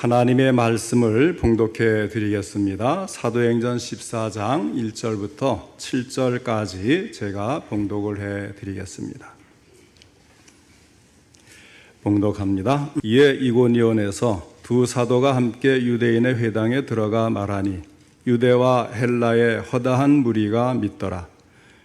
하나님의 말씀을 봉독해 드리겠습니다. 사도행전 14장 1절부터 7절까지 제가 봉독을 해 드리겠습니다. 봉독합니다. 이에 이고니온에서 두 사도가 함께 유대인의 회당에 들어가 말하니 유대와 헬라의 허다한 무리가 믿더라.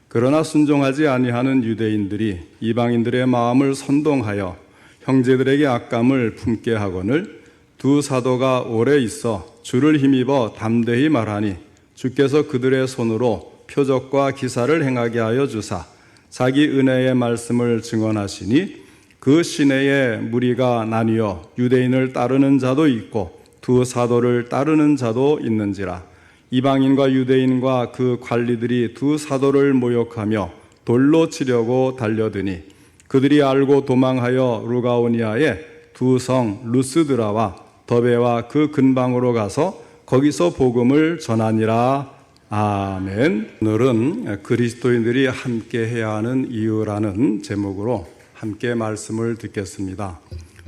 그러나 순종하지 아니하는 유대인들이 이방인들의 마음을 선동하여 형제들에게 악감을 품게 하거늘 두 사도가 오래 있어 주를 힘입어 담대히 말하니 주께서 그들의 손으로 표적과 기사를 행하게 하여 주사 자기 은혜의 말씀을 증언하시니 그 시내에 무리가 나뉘어 유대인을 따르는 자도 있고 두 사도를 따르는 자도 있는지라. 이방인과 유대인과 그 관리들이 두 사도를 모욕하며 돌로 치려고 달려드니 그들이 알고 도망하여 루가오니아의 두 성 루스드라와 더베와 그 근방으로 가서 거기서 복음을 전하니라. 아멘. 오늘은 그리스도인들이 함께 해야 하는 이유라는 제목으로 함께 말씀을 듣겠습니다.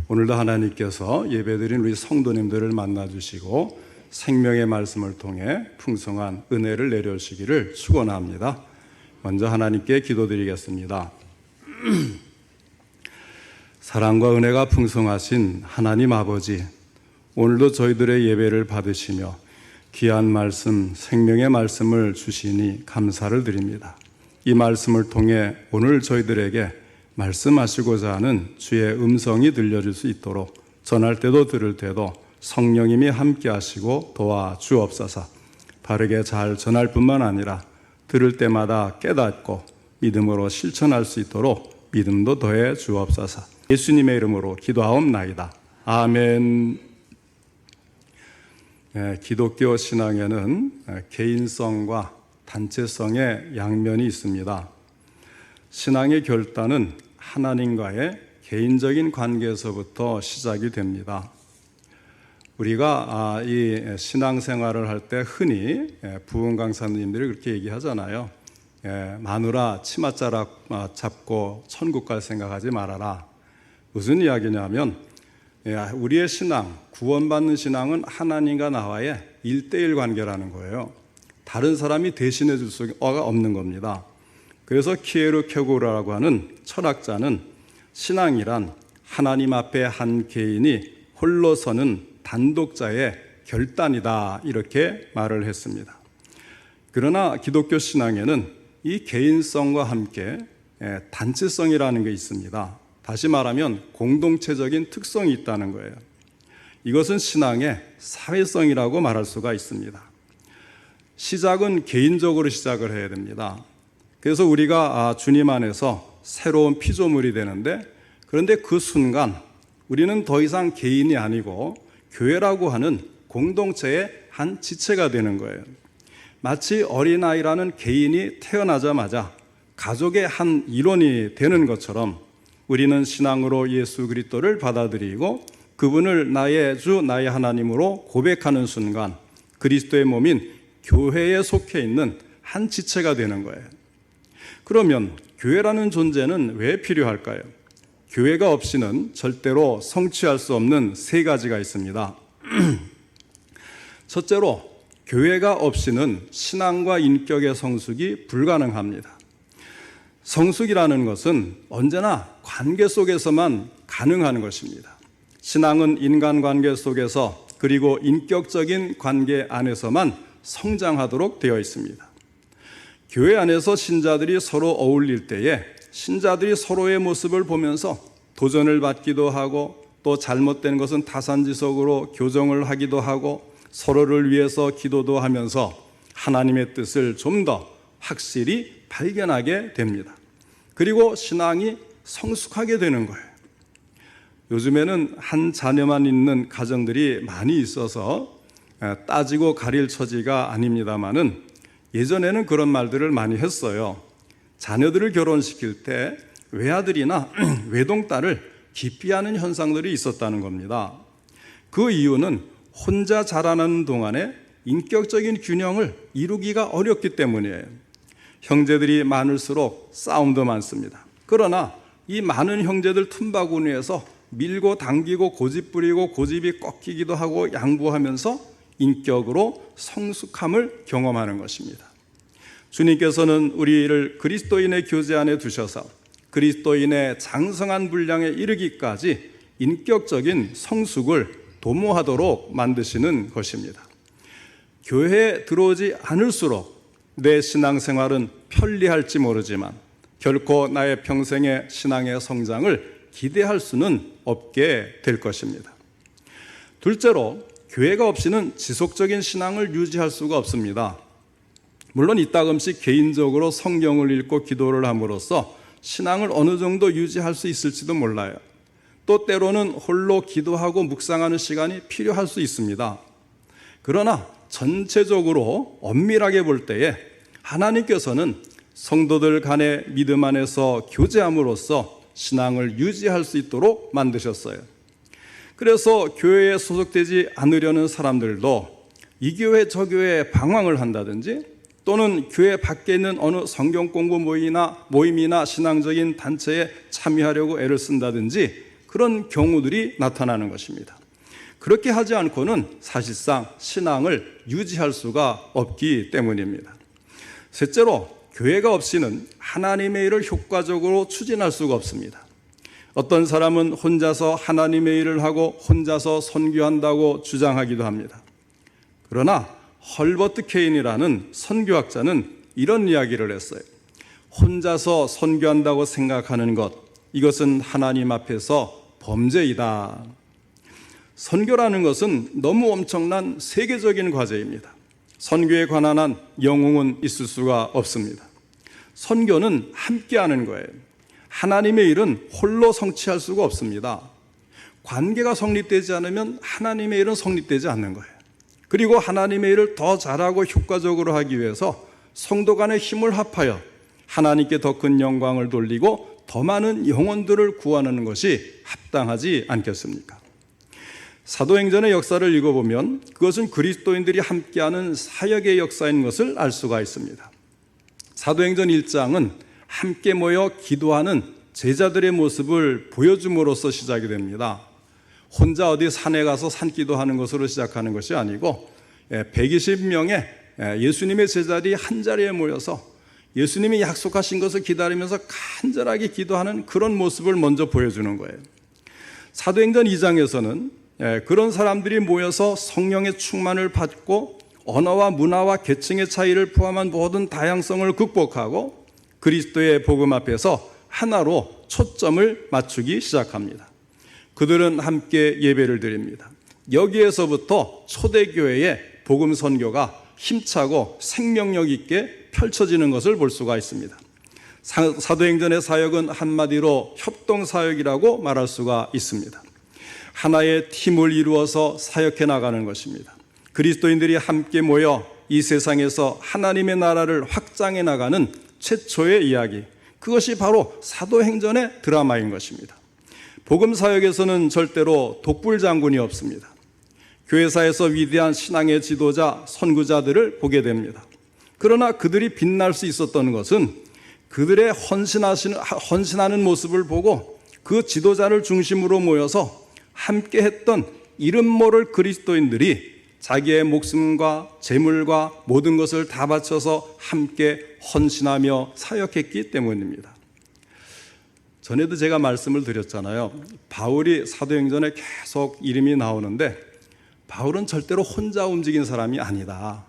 오늘도 하나님께서 예배드린 우리 성도님들을 만나주시고 생명의 말씀을 통해 풍성한 은혜를 내려주시기를 축원합니다. 먼저 하나님께 기도드리겠습니다. 사랑과 은혜가 풍성하신 하나님 아버지, 오늘도 저희들의 예배를 받으시며 귀한 말씀, 생명의 말씀을 주시니 감사를 드립니다. 이 말씀을 통해 오늘 저희들에게 말씀하시고자 하는 주의 음성이 들려줄 수 있도록 전할 때도 들을 때도 성령님이 함께 하시고 도와주옵소서. 바르게 잘 전할 뿐만 아니라 들을 때마다 깨닫고 믿음으로 실천할 수 있도록 믿음도 더해 주옵소서. 예수님의 이름으로 기도하옵나이다. 아멘. 기독교 신앙에는 개인성과 단체성의 양면이 있습니다. 신앙의 결단은 하나님과의 개인적인 관계에서부터 시작이 됩니다. 우리가 이 신앙생활을 할 때 흔히 부흥 강사님들이 그렇게 얘기하잖아요. 마누라 치맛자락 잡고 천국 갈 생각하지 말아라. 무슨 이야기냐면 우리의 신앙, 구원받는 신앙은 하나님과 나와의 1:1 관계라는 거예요. 다른 사람이 대신해 줄 수가 없는 겁니다. 그래서 키에르 케고라라고 하는 철학자는 신앙이란 하나님 앞에 한 개인이 홀로 서는 단독자의 결단이다, 이렇게 말을 했습니다. 그러나 기독교 신앙에는 이 개인성과 함께 단체성이라는 게 있습니다. 다시 말하면 공동체적인 특성이 있다는 거예요. 이것은 신앙의 사회성이라고 말할 수가 있습니다. 시작은 개인적으로 시작을 해야 됩니다. 그래서 우리가 주님 안에서 새로운 피조물이 되는데, 그런데 그 순간 우리는 더 이상 개인이 아니고 교회라고 하는 공동체의 한 지체가 되는 거예요. 마치 어린아이라는 개인이 태어나자마자 가족의 한 일원이 되는 것처럼 우리는 신앙으로 예수 그리스도를 받아들이고 그분을 나의 주, 나의 하나님으로 고백하는 순간 그리스도의 몸인 교회에 속해 있는 한 지체가 되는 거예요. 그러면 교회라는 존재는 왜 필요할까요? 교회가 없이는 절대로 성취할 수 없는 세 가지가 있습니다. 첫째로, 교회가 없이는 신앙과 인격의 성숙이 불가능합니다. 성숙이라는 것은 언제나 관계 속에서만 가능한 것입니다. 신앙은 인간관계 속에서 그리고 인격적인 관계 안에서만 성장하도록 되어 있습니다. 교회 안에서 신자들이 서로 어울릴 때에 신자들이 서로의 모습을 보면서 도전을 받기도 하고 또 잘못된 것은 타산지석으로 교정을 하기도 하고 서로를 위해서 기도도 하면서 하나님의 뜻을 좀 더 확실히 발견하게 됩니다. 그리고 신앙이 성숙하게 되는 거예요. 요즘에는 한 자녀만 있는 가정들이 많이 있어서 따지고 가릴 처지가 아닙니다만은 예전에는 그런 말들을 많이 했어요. 자녀들을 결혼시킬 때 외아들이나 외동딸을 기피하는 현상들이 있었다는 겁니다. 그 이유는 혼자 자라나는 동안에 인격적인 균형을 이루기가 어렵기 때문이에요. 형제들이 많을수록 싸움도 많습니다. 그러나 이 많은 형제들 틈바구니에서 밀고 당기고 고집 부리고 고집이 꺾이기도 하고 양보하면서 인격으로 성숙함을 경험하는 것입니다. 주님께서는 우리를 그리스도인의 교제 안에 두셔서 그리스도인의 장성한 분량에 이르기까지 인격적인 성숙을 도모하도록 만드시는 것입니다. 교회에 들어오지 않을수록 내 신앙생활은 편리할지 모르지만 결코 나의 평생의 신앙의 성장을 기대할 수는 없게 될 것입니다. 둘째로, 교회가 없이는 지속적인 신앙을 유지할 수가 없습니다. 물론 이따금씩 개인적으로 성경을 읽고 기도를 함으로써 신앙을 어느 정도 유지할 수 있을지도 몰라요. 또 때로는 홀로 기도하고 묵상하는 시간이 필요할 수 있습니다. 그러나 전체적으로 엄밀하게 볼 때에 하나님께서는 성도들 간의 믿음 안에서 교제함으로써 신앙을 유지할 수 있도록 만드셨어요. 그래서 교회에 소속되지 않으려는 사람들도 이 교회 저 교회에 방황을 한다든지 또는 교회 밖에 있는 어느 성경 공부 모임이나 신앙적인 단체에 참여하려고 애를 쓴다든지 그런 경우들이 나타나는 것입니다. 그렇게 하지 않고는 사실상 신앙을 유지할 수가 없기 때문입니다. 셋째로, 교회가 없이는 하나님의 일을 효과적으로 추진할 수가 없습니다. 어떤 사람은 혼자서 하나님의 일을 하고 혼자서 선교한다고 주장하기도 합니다. 그러나 헐버트 케인이라는 선교학자는 이런 이야기를 했어요. 혼자서 선교한다고 생각하는 것, 이것은 하나님 앞에서 범죄이다. 선교라는 것은 너무 엄청난 세계적인 과제입니다. 선교에 관한 한 영웅은 있을 수가 없습니다. 선교는 함께하는 거예요. 하나님의 일은 홀로 성취할 수가 없습니다. 관계가 성립되지 않으면 하나님의 일은 성립되지 않는 거예요. 그리고 하나님의 일을 더 잘하고 효과적으로 하기 위해서 성도 간의 힘을 합하여 하나님께 더 큰 영광을 돌리고 더 많은 영혼들을 구하는 것이 합당하지 않겠습니까? 사도행전의 역사를 읽어보면 그것은 그리스도인들이 함께하는 사역의 역사인 것을 알 수가 있습니다. 사도행전 1장은 함께 모여 기도하는 제자들의 모습을 보여줌으로써 시작이 됩니다. 혼자 어디 산에 가서 산기도하는 것으로 시작하는 것이 아니고 120명의 예수님의 제자들이 한 자리에 모여서 예수님이 약속하신 것을 기다리면서 간절하게 기도하는 그런 모습을 먼저 보여주는 거예요. 사도행전 2장에서는 그런 사람들이 모여서 성령의 충만을 받고 언어와 문화와 계층의 차이를 포함한 모든 다양성을 극복하고 그리스도의 복음 앞에서 하나로 초점을 맞추기 시작합니다. 그들은 함께 예배를 드립니다. 여기에서부터 초대교회의 복음 선교가 힘차고 생명력 있게 펼쳐지는 것을 볼 수가 있습니다. 사도행전의 사역은 한마디로 협동사역이라고 말할 수가 있습니다. 하나의 팀을 이루어서 사역해 나가는 것입니다. 그리스도인들이 함께 모여 이 세상에서 하나님의 나라를 확장해 나가는 최초의 이야기, 그것이 바로 사도행전의 드라마인 것입니다. 복음사역에서는 절대로 독불장군이 없습니다. 교회사에서 위대한 신앙의 지도자, 선구자들을 보게 됩니다. 그러나 그들이 빛날 수 있었던 것은 그들의 헌신하는 모습을 보고 그 지도자를 중심으로 모여서 함께 했던 이름 모를 그리스도인들이 자기의 목숨과 재물과 모든 것을 다 바쳐서 함께 헌신하며 사역했기 때문입니다. 전에도 제가 말씀을 드렸잖아요. 바울이 사도행전에 계속 이름이 나오는데 바울은 절대로 혼자 움직인 사람이 아니다.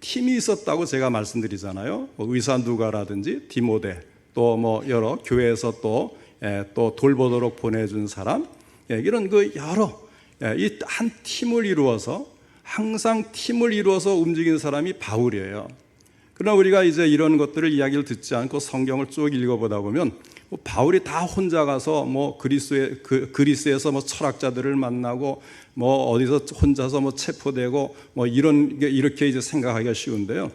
팀이 있었다고 제가 말씀드리잖아요. 의사 누가라든지 디모데, 또 여러 교회에서 또 돌보도록 보내준 사람, 이런 여러 이 한 팀을 이루어서 항상 팀을 이루어서 움직이는 사람이 바울이에요. 그러나 우리가 이제 이런 것들을 이야기를 듣지 않고 성경을 쭉 읽어보다 보면 바울이 다 혼자 가서 그리스에서 철학자들을 만나고 어디서 혼자서 체포되고 이렇게 이제 생각하기가 쉬운데요.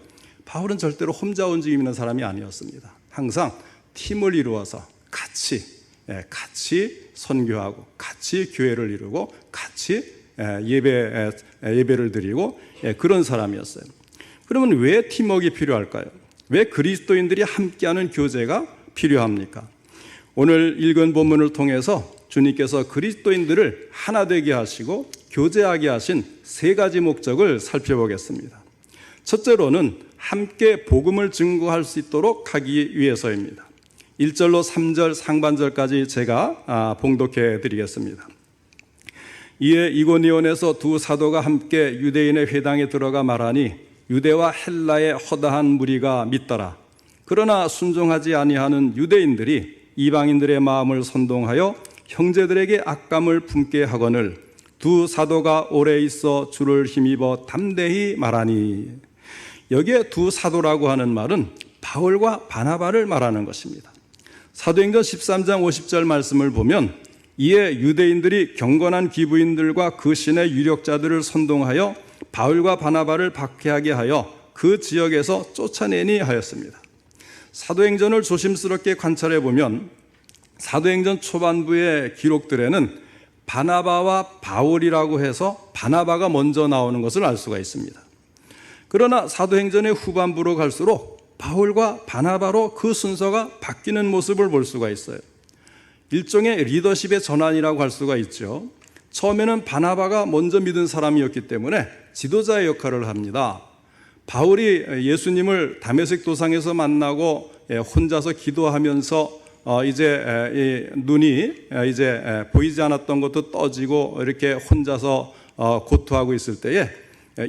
바울은 절대로 혼자 움직이는 사람이 아니었습니다. 항상 팀을 이루어서 같이 선교하고 같이 교회를 이루고 같이 예배를 드리고 그런 사람이었어요. 그러면 왜 팀워크가 필요할까요? 왜 그리스도인들이 함께하는 교제가 필요합니까? 오늘 읽은 본문을 통해서 주님께서 그리스도인들을 하나 되게 하시고 교제하게 하신 세 가지 목적을 살펴보겠습니다. 첫째로는 함께 복음을 증거할 수 있도록 하기 위해서입니다. 1절로 3절 상반절까지 제가 봉독해 드리겠습니다. 이에 이고니온에서 두 사도가 함께 유대인의 회당에 들어가 말하니 유대와 헬라의 허다한 무리가 믿더라. 그러나 순종하지 아니하는 유대인들이 이방인들의 마음을 선동하여 형제들에게 악감을 품게 하거늘 두 사도가 오래 있어 주를 힘입어 담대히 말하니. 여기에 두 사도라고 하는 말은 바울과 바나바를 말하는 것입니다. 사도행전 13장 50절 말씀을 보면 이에 유대인들이 경건한 기부인들과 그 신의 유력자들을 선동하여 바울과 바나바를 박해하게 하여 그 지역에서 쫓아내니 하였습니다. 사도행전을 조심스럽게 관찰해 보면 사도행전 초반부의 기록들에는 바나바와 바울이라고 해서 바나바가 먼저 나오는 것을 알 수가 있습니다. 그러나 사도행전의 후반부로 갈수록 바울과 바나바로 그 순서가 바뀌는 모습을 볼 수가 있어요. 일종의 리더십의 전환이라고 할 수가 있죠. 처음에는 바나바가 먼저 믿은 사람이었기 때문에 지도자의 역할을 합니다. 바울이 예수님을 다메섹 도상에서 만나고 혼자서 기도하면서 이제 눈이 이제 보이지 않았던 것도 떠지고 이렇게 혼자서 고통하고 있을 때에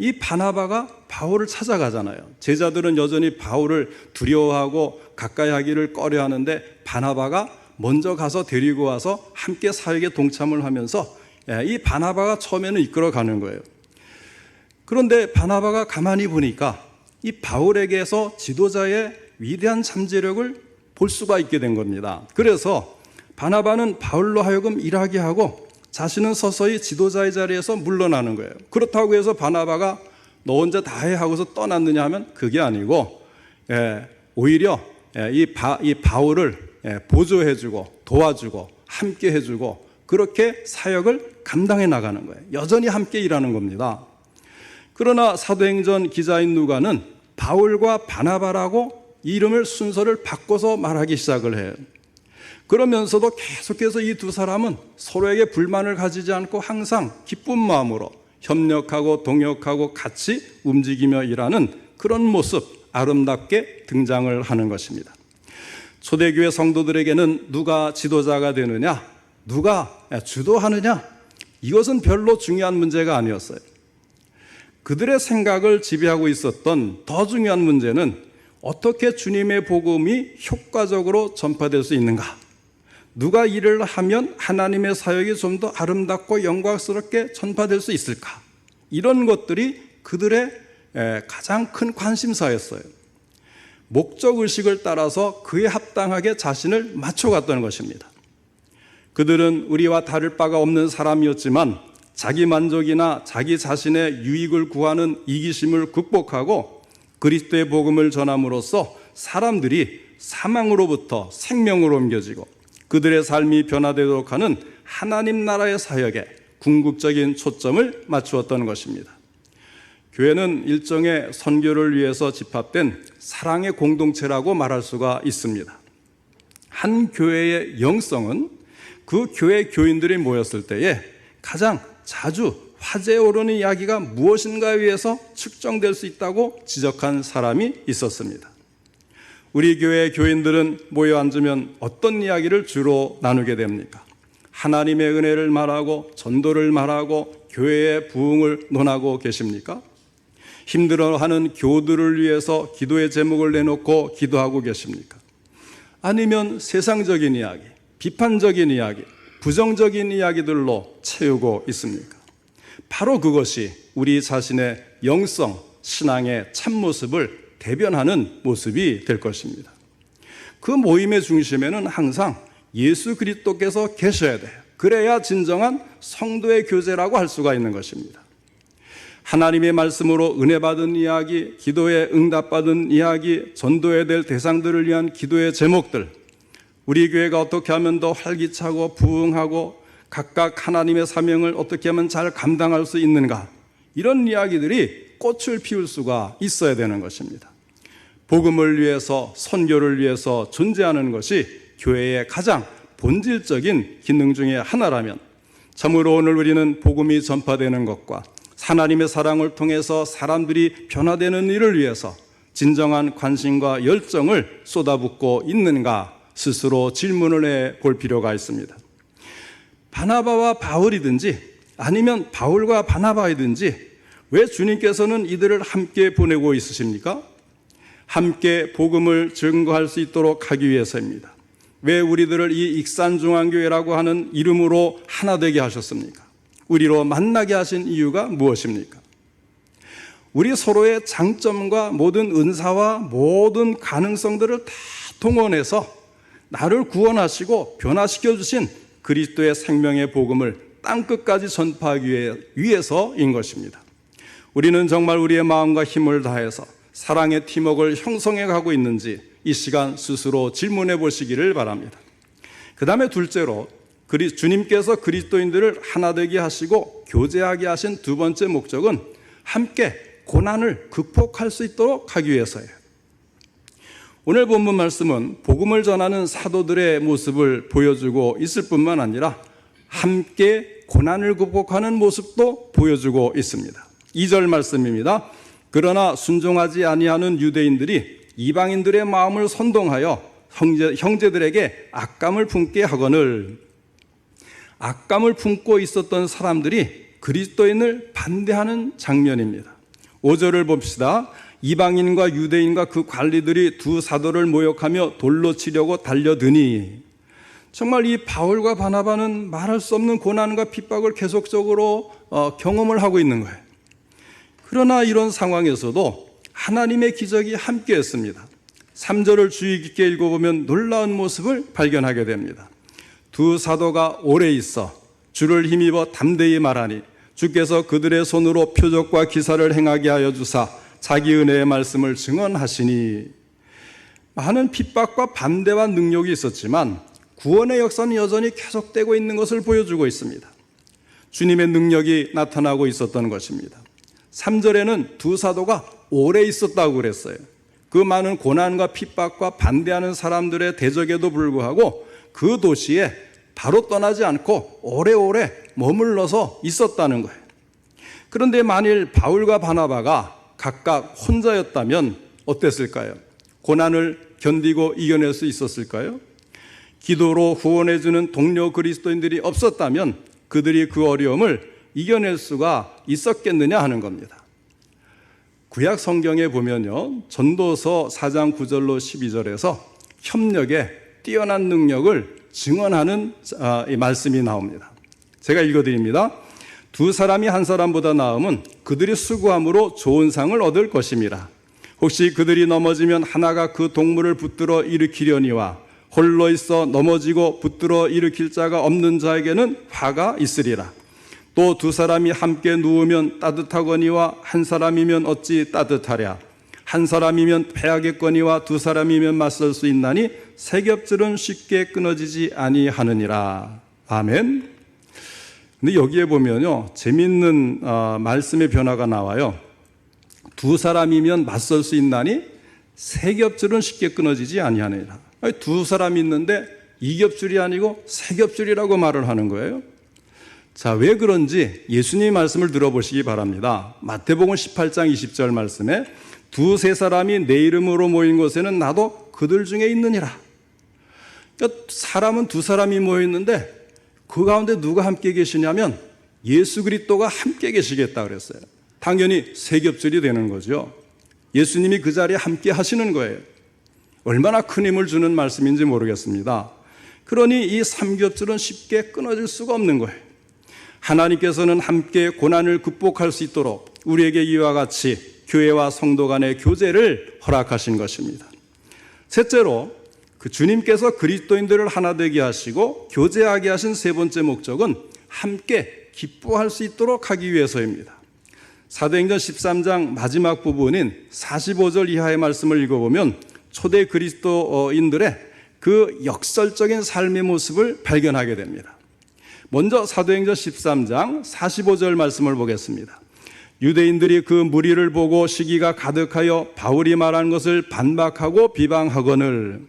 이 바나바가 바울을 찾아가잖아요. 제자들은 여전히 바울을 두려워하고 가까이 하기를 꺼려하는데 바나바가 먼저 가서 데리고 와서 함께 사역에 동참을 하면서 이 바나바가 처음에는 이끌어가는 거예요. 그런데 바나바가 가만히 보니까 이 바울에게서 지도자의 위대한 잠재력을 볼 수가 있게 된 겁니다. 그래서 바나바는 바울로 하여금 일하게 하고 자신은 서서히 지도자의 자리에서 물러나는 거예요. 그렇다고 해서 바나바가 너 혼자 다 해 하고서 떠났느냐 하면 그게 아니고 오히려 이 바울을 보조해주고 도와주고 함께 해주고 그렇게 사역을 감당해 나가는 거예요. 여전히 함께 일하는 겁니다. 그러나 사도행전 기자인 누가는 바울과 바나바라고 이름을 순서를 바꿔서 말하기 시작을 해요. 그러면서도 계속해서 이 두 사람은 서로에게 불만을 가지지 않고 항상 기쁜 마음으로 협력하고 동역하고 같이 움직이며 일하는 그런 모습 아름답게 등장을 하는 것입니다. 초대교회 성도들에게는 누가 지도자가 되느냐, 누가 주도하느냐, 이것은 별로 중요한 문제가 아니었어요. 그들의 생각을 지배하고 있었던 더 중요한 문제는 어떻게 주님의 복음이 효과적으로 전파될 수 있는가, 누가 일을 하면 하나님의 사역이 좀 더 아름답고 영광스럽게 전파될 수 있을까, 이런 것들이 그들의 가장 큰 관심사였어요. 목적의식을 따라서 그에 합당하게 자신을 맞춰갔다는 것입니다. 그들은 우리와 다를 바가 없는 사람이었지만 자기 만족이나 자기 자신의 유익을 구하는 이기심을 극복하고 그리스도의 복음을 전함으로써 사람들이 사망으로부터 생명으로 옮겨지고 그들의 삶이 변화되도록 하는 하나님 나라의 사역에 궁극적인 초점을 맞추었던 것입니다. 교회는 일종의 선교를 위해서 집합된 사랑의 공동체라고 말할 수가 있습니다. 한 교회의 영성은 그 교회 교인들이 모였을 때에 가장 자주 화제에 오르는 이야기가 무엇인가에 의해서 측정될 수 있다고 지적한 사람이 있었습니다. 우리 교회 교인들은 모여 앉으면 어떤 이야기를 주로 나누게 됩니까? 하나님의 은혜를 말하고 전도를 말하고 교회의 부흥을 논하고 계십니까? 힘들어하는 교우들을 위해서 기도의 제목을 내놓고 기도하고 계십니까? 아니면 세상적인 이야기, 비판적인 이야기, 부정적인 이야기들로 채우고 있습니까? 바로 그것이 우리 자신의 영성, 신앙의 참모습을 대변하는 모습이 될 것입니다. 그 모임의 중심에는 항상 예수 그리스도께서 계셔야 돼요. 그래야 진정한 성도의 교제라고 할 수가 있는 것입니다. 하나님의 말씀으로 은혜 받은 이야기, 기도에 응답받은 이야기, 전도해야 될 대상들을 위한 기도의 제목들, 우리 교회가 어떻게 하면 더 활기차고 부흥하고 각각 하나님의 사명을 어떻게 하면 잘 감당할 수 있는가, 이런 이야기들이 꽃을 피울 수가 있어야 되는 것입니다. 복음을 위해서, 선교를 위해서 존재하는 것이 교회의 가장 본질적인 기능 중에 하나라면 참으로 오늘 우리는 복음이 전파되는 것과 하나님의 사랑을 통해서 사람들이 변화되는 일을 위해서 진정한 관심과 열정을 쏟아붓고 있는가 스스로 질문을 해볼 필요가 있습니다. 바나바와 바울이든지 아니면 바울과 바나바이든지 왜 주님께서는 이들을 함께 보내고 있으십니까? 함께 복음을 증거할 수 있도록 하기 위해서입니다. 왜 우리들을 이 익산중앙교회라고 하는 이름으로 하나 되게 하셨습니까? 우리로 만나게 하신 이유가 무엇입니까? 우리 서로의 장점과 모든 은사와 모든 가능성들을 다 동원해서 나를 구원하시고 변화시켜 주신 그리스도의 생명의 복음을 땅끝까지 전파하기 위해서인 것입니다. 우리는 정말 우리의 마음과 힘을 다해서 사랑의 팀워크를 형성해 가고 있는지 이 시간 스스로 질문해 보시기를 바랍니다. 그 다음에 둘째로 주님께서 그리스도인들을 하나 되게 하시고 교제하게 하신 두 번째 목적은 함께 고난을 극복할 수 있도록 하기 위해서예요. 오늘 본문 말씀은 복음을 전하는 사도들의 모습을 보여주고 있을 뿐만 아니라 함께 고난을 극복하는 모습도 보여주고 있습니다. 2절 말씀입니다. 그러나 순종하지 아니하는 유대인들이 이방인들의 마음을 선동하여 형제들에게 악감을 품게 하거늘. 악감을 품고 있었던 사람들이 그리스도인을 반대하는 장면입니다. 5절을 봅시다. 이방인과 유대인과 그 관리들이 두 사도를 모욕하며 돌로 치려고 달려드니. 정말 이 바울과 바나바는 말할 수 없는 고난과 핍박을 계속적으로 경험을 하고 있는 거예요. 그러나 이런 상황에서도 하나님의 기적이 함께했습니다. 3절을 주의 깊게 읽어보면 놀라운 모습을 발견하게 됩니다. 두 사도가 오래 있어 주를 힘입어 담대히 말하니 주께서 그들의 손으로 표적과 기사를 행하게 하여 주사 자기 은혜의 말씀을 증언하시니. 많은 핍박과 반대와 능력이 있었지만 구원의 역사는 여전히 계속되고 있는 것을 보여주고 있습니다. 주님의 능력이 나타나고 있었던 것입니다. 3절에는 두 사도가 오래 있었다고 그랬어요. 그 많은 고난과 핍박과 반대하는 사람들의 대적에도 불구하고 그 도시에 바로 떠나지 않고 오래오래 머물러서 있었다는 거예요. 그런데 만일 바울과 바나바가 각각 혼자였다면 어땠을까요? 고난을 견디고 이겨낼 수 있었을까요? 기도로 후원해주는 동료 그리스도인들이 없었다면 그들이 그 어려움을 이겨낼 수가 있었겠느냐 하는 겁니다. 구약 성경에 보면요, 전도서 4장 9절로 12절에서 협력에 뛰어난 능력을 증언하는 이 말씀이 나옵니다. 제가 읽어드립니다. 두 사람이 한 사람보다 나음은 그들이 수고함으로 좋은 상을 얻을 것임이라. 혹시 그들이 넘어지면 하나가 그 동물을 붙들어 일으키려니와 홀로 있어 넘어지고 붙들어 일으킬 자가 없는 자에게는 화가 있으리라. 또 두 사람이 함께 누우면 따뜻하거니와 한 사람이면 어찌 따뜻하랴. 한 사람이면 패하겠거니와 두 사람이면 맞설 수 있나니 세 겹줄은 쉽게 끊어지지 아니하느니라. 아멘. 근데 여기에 보면요, 재밌는 말씀의 변화가 나와요. 두 사람이면 맞설 수 있나니 세 겹줄은 쉽게 끊어지지 아니하느니라. 아니, 두 사람이 있는데 이 겹줄이 아니고 세 겹줄이라고 말을 하는 거예요. 자, 왜 그런지 예수님의 말씀을 들어보시기 바랍니다. 마태복음 18장 20절 말씀에 두세 사람이 내 이름으로 모인 곳에는 나도 그들 중에 있느니라. 그러니까 사람은 두 사람이 모여 있는데 그 가운데 누가 함께 계시냐면 예수 그리스도가 함께 계시겠다 그랬어요. 당연히 세 겹줄이 되는 거죠. 예수님이 그 자리에 함께 하시는 거예요. 얼마나 큰 힘을 주는 말씀인지 모르겠습니다. 그러니 이 삼겹줄은 쉽게 끊어질 수가 없는 거예요. 하나님께서는 함께 고난을 극복할 수 있도록 우리에게 이와 같이 교회와 성도 간의 교제를 허락하신 것입니다. 셋째로 그 주님께서 그리스도인들을 하나 되게 하시고 교제하게 하신 세 번째 목적은 함께 기뻐할 수 있도록 하기 위해서입니다. 사도행전 13장 마지막 부분인 45절 이하의 말씀을 읽어보면 초대 그리스도인들의 그 역설적인 삶의 모습을 발견하게 됩니다. 먼저 사도행전 13장 45절 말씀을 보겠습니다. 유대인들이 그 무리를 보고 시기가 가득하여 바울이 말한 것을 반박하고 비방하거늘.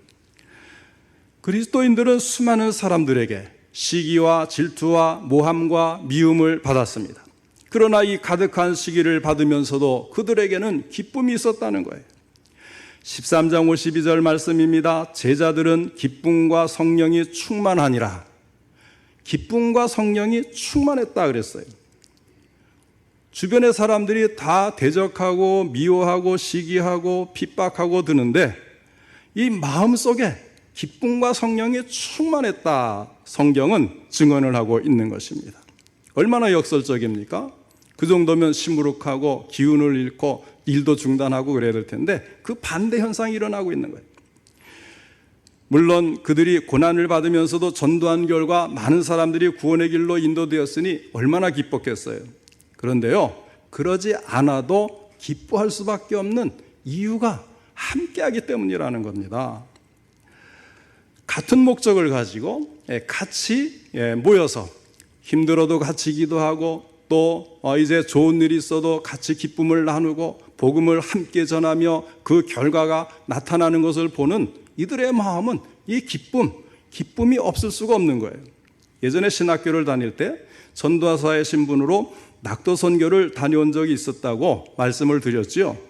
그리스도인들은 수많은 사람들에게 시기와 질투와 모함과 미움을 받았습니다. 그러나 이 가득한 시기를 받으면서도 그들에게는 기쁨이 있었다는 거예요. 13장 52절 말씀입니다. 제자들은 기쁨과 성령이 충만하니라. 기쁨과 성령이 충만했다 그랬어요. 주변의 사람들이 다 대적하고 미워하고 시기하고 핍박하고 드는데 이 마음속에 기쁨과 성령이 충만했다. 성경은 증언을 하고 있는 것입니다. 얼마나 역설적입니까? 그 정도면 시무룩하고 기운을 잃고 일도 중단하고 그래야 될 텐데 그 반대 현상이 일어나고 있는 거예요. 물론 그들이 고난을 받으면서도 전도한 결과 많은 사람들이 구원의 길로 인도되었으니 얼마나 기뻤겠어요. 그런데요, 그러지 않아도 기뻐할 수밖에 없는 이유가 함께하기 때문이라는 겁니다. 같은 목적을 가지고 같이 모여서 힘들어도 같이 기도하고 또 이제 좋은 일이 있어도 같이 기쁨을 나누고 복음을 함께 전하며 그 결과가 나타나는 것을 보는 이들의 마음은 이 기쁨이 없을 수가 없는 거예요. 예전에 신학교를 다닐 때 전도사의 신분으로 낙도 선교를 다녀온 적이 있었다고 말씀을 드렸지요.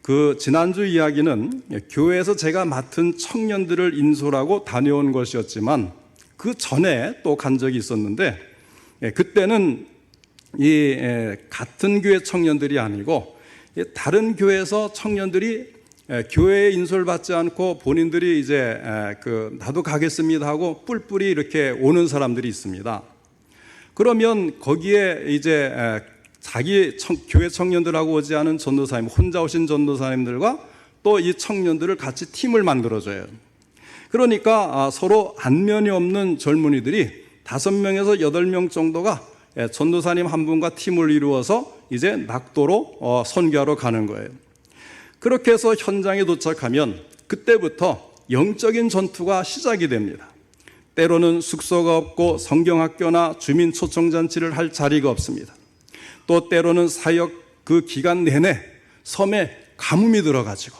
그 지난주 이야기는 교회에서 제가 맡은 청년들을 인솔하고 다녀온 것이었지만 그 전에 또 간 적이 있었는데 그때는 이 같은 교회 청년들이 아니고 다른 교회에서 청년들이 교회에 인솔받지 않고 본인들이 이제 나도 가겠습니다 하고 뿔뿔이 이렇게 오는 사람들이 있습니다. 그러면 거기에 이제 자기 교회 청년들하고 오지 않은 전도사님, 혼자 오신 전도사님들과 또 이 청년들을 같이 팀을 만들어줘요. 그러니까 서로 안면이 없는 젊은이들이 5명에서 8명 정도가 전도사님 한 분과 팀을 이루어서 이제 낙도로 선교하러 가는 거예요. 그렇게 해서 현장에 도착하면 그때부터 영적인 전투가 시작이 됩니다. 때로는 숙소가 없고 성경학교나 주민 초청잔치를 할 자리가 없습니다. 또 때로는 사역 그 기간 내내 섬에 가뭄이 들어가지고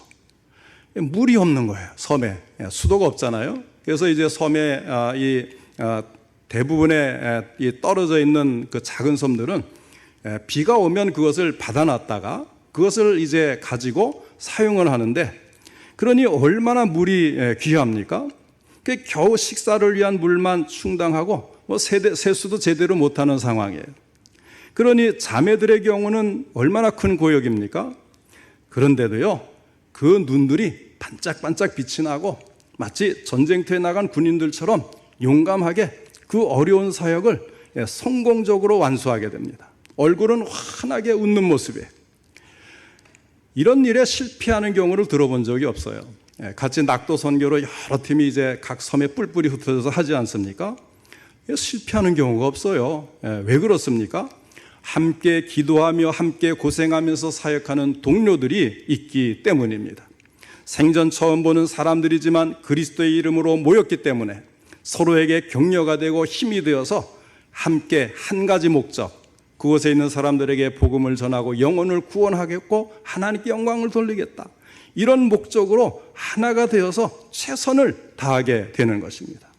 물이 없는 거예요. 섬에 수도가 없잖아요. 그래서 이제 섬에 대부분의 이 떨어져 있는 그 작은 섬들은 비가 오면 그것을 받아놨다가 그것을 이제 가지고 사용을 하는데, 그러니 얼마나 물이 귀합니까? 겨우 식사를 위한 물만 충당하고 세수도 제대로 못하는 상황이에요. 그러니 자매들의 경우는 얼마나 큰 고역입니까? 그런데도요, 그 눈들이 반짝반짝 빛이 나고 마치 전쟁터에 나간 군인들처럼 용감하게 그 어려운 사역을 성공적으로 완수하게 됩니다. 얼굴은 환하게 웃는 모습에 이런 일에 실패하는 경우를 들어본 적이 없어요. 같이 낙도 선교로 여러 팀이 이제 각 섬에 뿔뿔이 흩어져서 하지 않습니까? 실패하는 경우가 없어요. 왜 그렇습니까? 함께 기도하며 함께 고생하면서 사역하는 동료들이 있기 때문입니다. 생전 처음 보는 사람들이지만 그리스도의 이름으로 모였기 때문에 서로에게 격려가 되고 힘이 되어서 함께 한 가지 목적, 그곳에 있는 사람들에게 복음을 전하고 영혼을 구원하겠고 하나님께 영광을 돌리겠다, 이런 목적으로 하나가 되어서 최선을 다하게 되는 것입니다.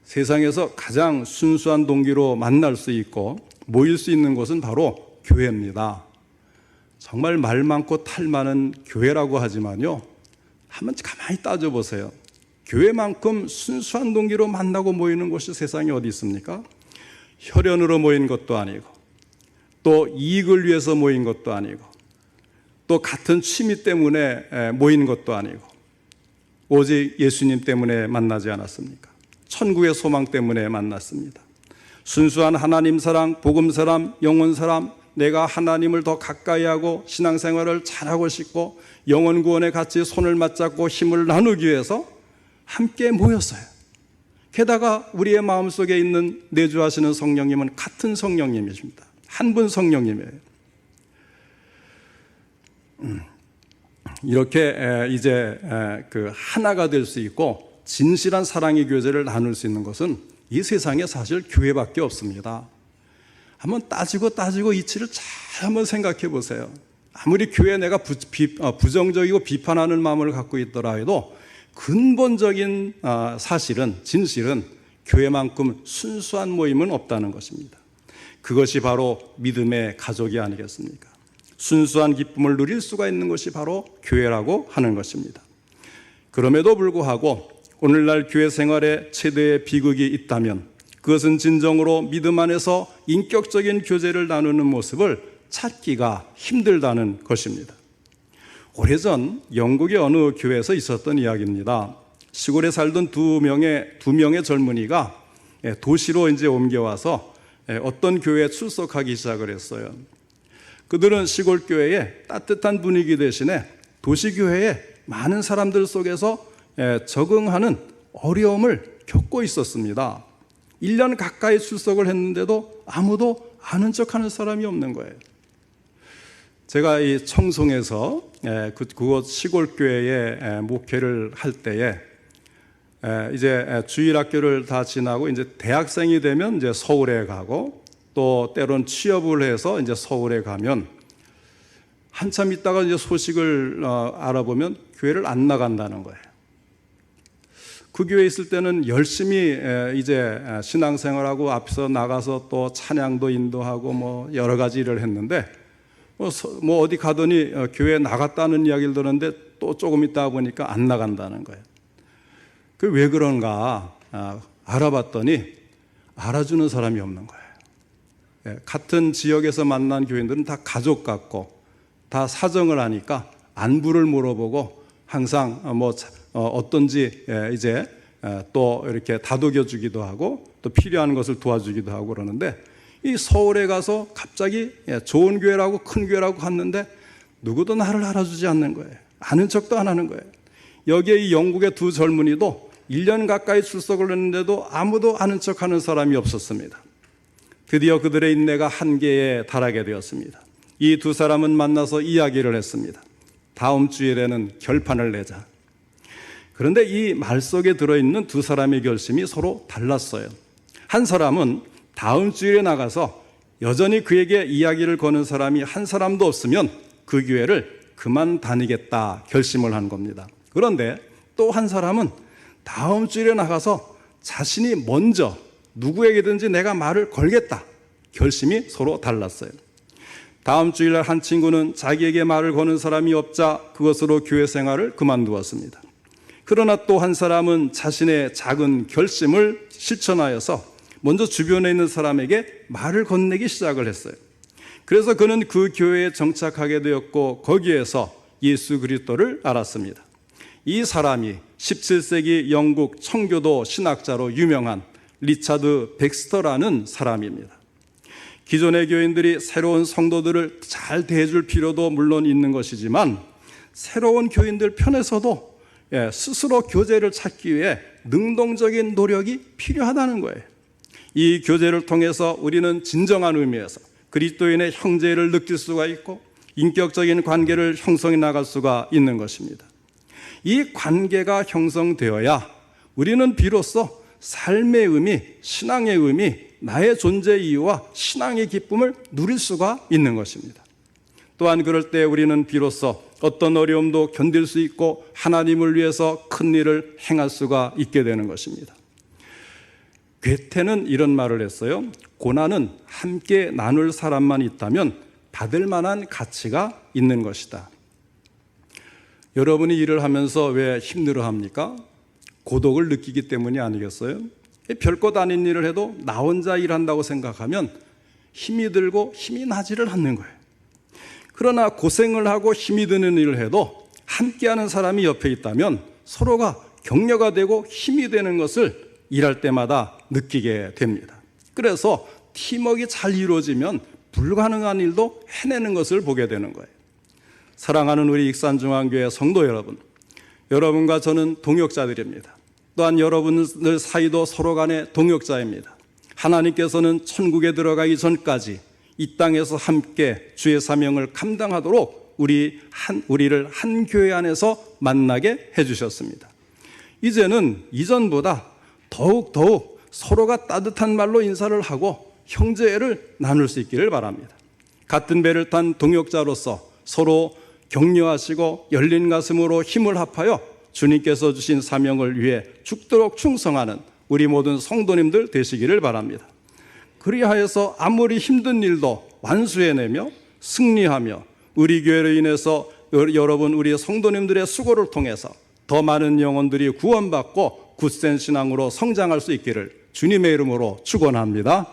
세상에서 가장 순수한 동기로 만날 수 있고 모일 수 있는 곳은 바로 교회입니다. 정말 말 많고 탈 많은 교회라고 하지만요, 한번 가만히 따져보세요. 교회만큼 순수한 동기로 만나고 모이는 곳이 세상에 어디 있습니까? 혈연으로 모인 것도 아니고, 또 이익을 위해서 모인 것도 아니고, 또 같은 취미 때문에 모인 것도 아니고, 오직 예수님 때문에 만나지 않았습니까? 천국의 소망 때문에 만났습니다. 순수한 하나님 사랑, 복음 사람, 영혼 사람, 내가 하나님을 더 가까이 하고 신앙생활을 잘하고 싶고 영혼 구원에 같이 손을 맞잡고 힘을 나누기 위해서 함께 모였어요. 게다가 우리의 마음속에 있는 내주하시는 성령님은 같은 성령님이십니다. 한 분 성령님이에요. 이렇게 이제 그 하나가 될 수 있고 진실한 사랑의 교제를 나눌 수 있는 것은 이 세상에 사실 교회밖에 없습니다. 한번 따지고 이치를 잘 한번 생각해 보세요. 아무리 교회에 내가 부정적이고 비판하는 마음을 갖고 있더라 해도 근본적인 사실은, 진실은 교회만큼 순수한 모임은 없다는 것입니다. 그것이 바로 믿음의 가족이 아니겠습니까? 순수한 기쁨을 누릴 수가 있는 것이 바로 교회라고 하는 것입니다. 그럼에도 불구하고 오늘날 교회 생활에 최대의 비극이 있다면 그것은 진정으로 믿음 안에서 인격적인 교제를 나누는 모습을 찾기가 힘들다는 것입니다. 오래전 영국의 어느 교회에서 있었던 이야기입니다. 시골에 살던 두 명의 젊은이가 도시로 이제 옮겨와서 어떤 교회에 출석하기 시작을 했어요. 그들은 시골 교회의 따뜻한 분위기 대신에 도시 교회에 많은 사람들 속에서 적응하는 어려움을 겪고 있었습니다. 1년 가까이 출석을 했는데도 아무도 아는 척하는 사람이 없는 거예요. 제가 이 청송에서 그곳 시골 교회에 목회를 할 때에 이제 주일학교를 다 지나고 이제 대학생이 되면 이제 서울에 가고 또 때론 취업을 해서 이제 서울에 가면 한참 있다가 이제 소식을 알아보면 교회를 안 나간다는 거예요. 그 교회에 있을 때는 열심히 이제 신앙생활하고 앞서 나가서 또 찬양도 인도하고 뭐 여러 가지 일을 했는데 뭐 어디 가더니 교회에 나갔다는 이야기를 들었는데 또 조금 있다 보니까 안 나간다는 거예요. 그 왜 그런가 알아봤더니 알아주는 사람이 없는 거예요. 같은 지역에서 만난 교인들은 다 가족 같고 다 사정을 하니까 안부를 물어보고 항상 어떤지 이제 또 이렇게 다독여 주기도 하고 또 필요한 것을 도와주기도 하고 그러는데 이 서울에 가서 갑자기 좋은 교회라고 큰 교회라고 갔는데 누구도 나를 알아주지 않는 거예요. 아는 척도 안 하는 거예요. 여기에 이 영국의 두 젊은이도 1년 가까이 출석을 했는데도 아무도 아는 척하는 사람이 없었습니다. 드디어 그들의 인내가 한계에 달하게 되었습니다. 이 두 사람은 만나서 이야기를 했습니다. 다음 주일에는 결판을 내자. 그런데 이 말 속에 들어있는 두 사람의 결심이 서로 달랐어요. 한 사람은 다음 주일에 나가서 여전히 그에게 이야기를 거는 사람이 한 사람도 없으면 그 교회를 그만 다니겠다 결심을 한 겁니다. 그런데 또 한 사람은 다음 주일에 나가서 자신이 먼저 누구에게든지 내가 말을 걸겠다 결심이 서로 달랐어요. 다음 주일날 한 친구는 자기에게 말을 거는 사람이 없자 그것으로 교회 생활을 그만두었습니다. 그러나 또 한 사람은 자신의 작은 결심을 실천하여서 먼저 주변에 있는 사람에게 말을 건네기 시작을 했어요. 그래서 그는 그 교회에 정착하게 되었고 거기에서 예수 그리스도를 알았습니다. 이 사람이 17세기 영국 청교도 신학자로 유명한 리차드 백스터라는 사람입니다. 기존의 교인들이 새로운 성도들을 잘 대해줄 필요도 물론 있는 것이지만 새로운 교인들 편에서도 스스로 교제를 찾기 위해 능동적인 노력이 필요하다는 거예요. 이 교제를 통해서 우리는 진정한 의미에서 그리스도인의 형제를 느낄 수가 있고 인격적인 관계를 형성해 나갈 수가 있는 것입니다. 이 관계가 형성되어야 우리는 비로소 삶의 의미, 신앙의 의미, 나의 존재 이유와 신앙의 기쁨을 누릴 수가 있는 것입니다. 또한 그럴 때 우리는 비로소 어떤 어려움도 견딜 수 있고 하나님을 위해서 큰 일을 행할 수가 있게 되는 것입니다. 괴테는 이런 말을 했어요. 고난은 함께 나눌 사람만 있다면 받을 만한 가치가 있는 것이다. 여러분이 일을 하면서 왜 힘들어합니까? 고독을 느끼기 때문이 아니겠어요? 별것 아닌 일을 해도 나 혼자 일한다고 생각하면 힘이 들고 힘이 나지를 않는 거예요. 그러나 고생을 하고 힘이 드는 일을 해도 함께하는 사람이 옆에 있다면 서로가 격려가 되고 힘이 되는 것을 일할 때마다 느끼게 됩니다. 그래서 팀워크가 잘 이루어지면 불가능한 일도 해내는 것을 보게 되는 거예요. 사랑하는 우리 익산중앙교회 성도 여러분, 여러분과 저는 동역자들입니다. 또한 여러분들 사이도 서로 간의 동역자입니다. 하나님께서는 천국에 들어가기 전까지 이 땅에서 함께 주의 사명을 감당하도록 우리를 한 교회 안에서 만나게 해주셨습니다. 이제는 이전보다 더욱 서로가 따뜻한 말로 인사를 하고 형제를 나눌 수 있기를 바랍니다. 같은 배를 탄 동역자로서 서로 격려하시고 열린 가슴으로 힘을 합하여 주님께서 주신 사명을 위해 죽도록 충성하는 우리 모든 성도님들 되시기를 바랍니다. 그리하여서 아무리 힘든 일도 완수해내며 승리하며 우리 교회로 인해서 여러분 우리 성도님들의 수고를 통해서 더 많은 영혼들이 구원받고 굳센 신앙으로 성장할 수 있기를 주님의 이름으로 축원합니다.